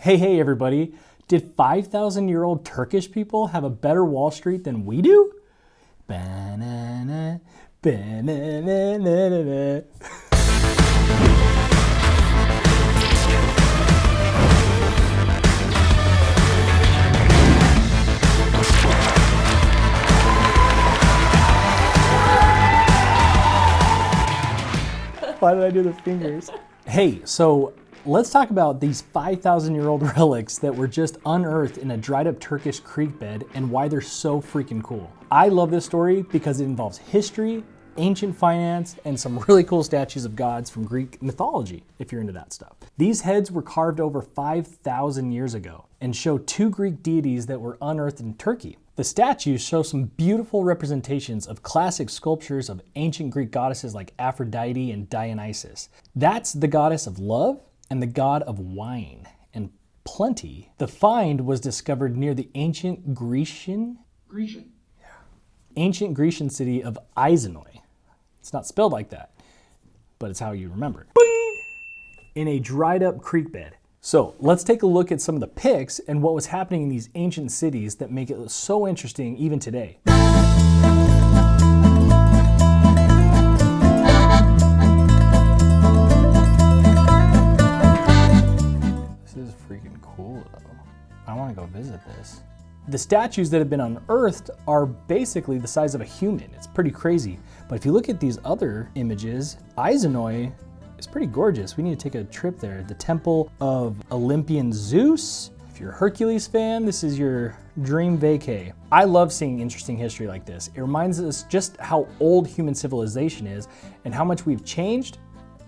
Hey everybody, did 5,000-year-old Turkish people have a better Wall Street than we do? Banana, banana. Why did I do the fingers? Hey, so let's talk about these 5,000-year-old relics that were just unearthed in a dried up Turkish creek bed and why they're so freaking cool. I love this story because it involves history, ancient finance, and some really cool statues of gods from Greek mythology, if you're into that stuff. These heads were carved over 5,000 years ago and show two Greek deities that were unearthed in Turkey. The statues show some beautiful representations of classic sculptures of ancient Greek goddesses like Aphrodite and Dionysus. That's the goddess of love and the god of wine and plenty. The find was discovered near the ancient Grecian city of Izanoi. It's not spelled like that, but it's how you remember it. In a dried up creek bed. So let's take a look at some of the pics and what was happening in these ancient cities that make it so interesting even today. This is freaking cool though. I want to go visit this. The statues that have been unearthed are basically the size of a human. It's pretty crazy. But if you look at these other images, Izanoi is pretty gorgeous. We need to take a trip there. The Temple of Olympian Zeus. If you're a Hercules fan, this is your dream vacay. I love seeing interesting history like this. It reminds us just how old human civilization is and how much we've changed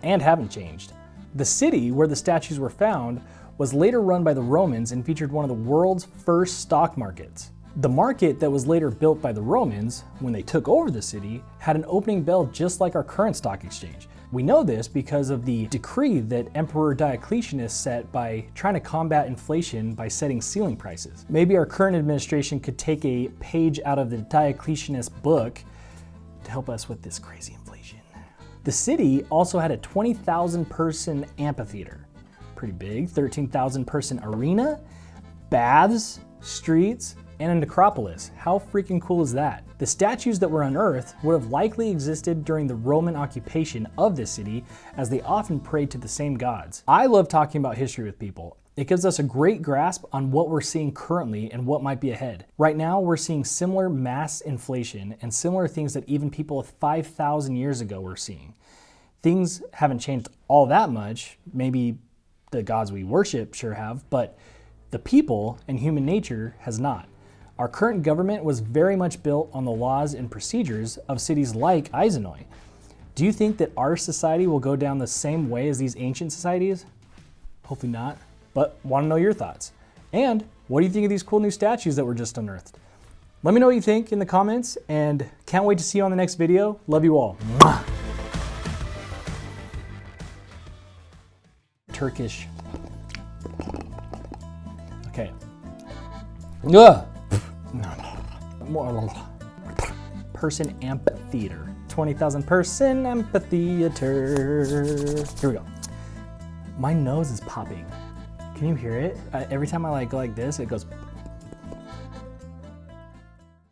and haven't changed. The city where the statues were found was later run by the Romans and featured one of the world's first stock markets. The market that was later built by the Romans, when they took over the city, had an opening bell just like our current stock exchange. We know this because of the decree that Emperor Diocletian set by trying to combat inflation by setting ceiling prices. Maybe our current administration could take a page out of the Diocletian book to help us with this crazy inflation. The city also had a 20,000 person amphitheater. Pretty big, 13,000 person arena, baths, streets, and a necropolis. How freaking cool is that? The statues that were unearthed would have likely existed during the Roman occupation of this city, as they often prayed to the same gods. I love talking about history with people. It gives us a great grasp on what we're seeing currently and what might be ahead. Right now, we're seeing similar mass inflation and similar things that even people 5,000 years ago were seeing. Things haven't changed all that much. Maybe the gods we worship sure have, but the people and human nature has not. Our current government was very much built on the laws and procedures of cities like Izanoi. Do you think that our society will go down the same way as these ancient societies? Hopefully not, but want to know your thoughts. And what do you think of these cool new statues that were just unearthed? Let me know what you think in the comments, and can't wait to see you on the next video. Love you all. Mwah. Turkish. Okay. Ugh. Person amphitheater. 20,000 person amphitheater. Here we go. My nose is popping. Can you hear it? Every time I go like this, it goes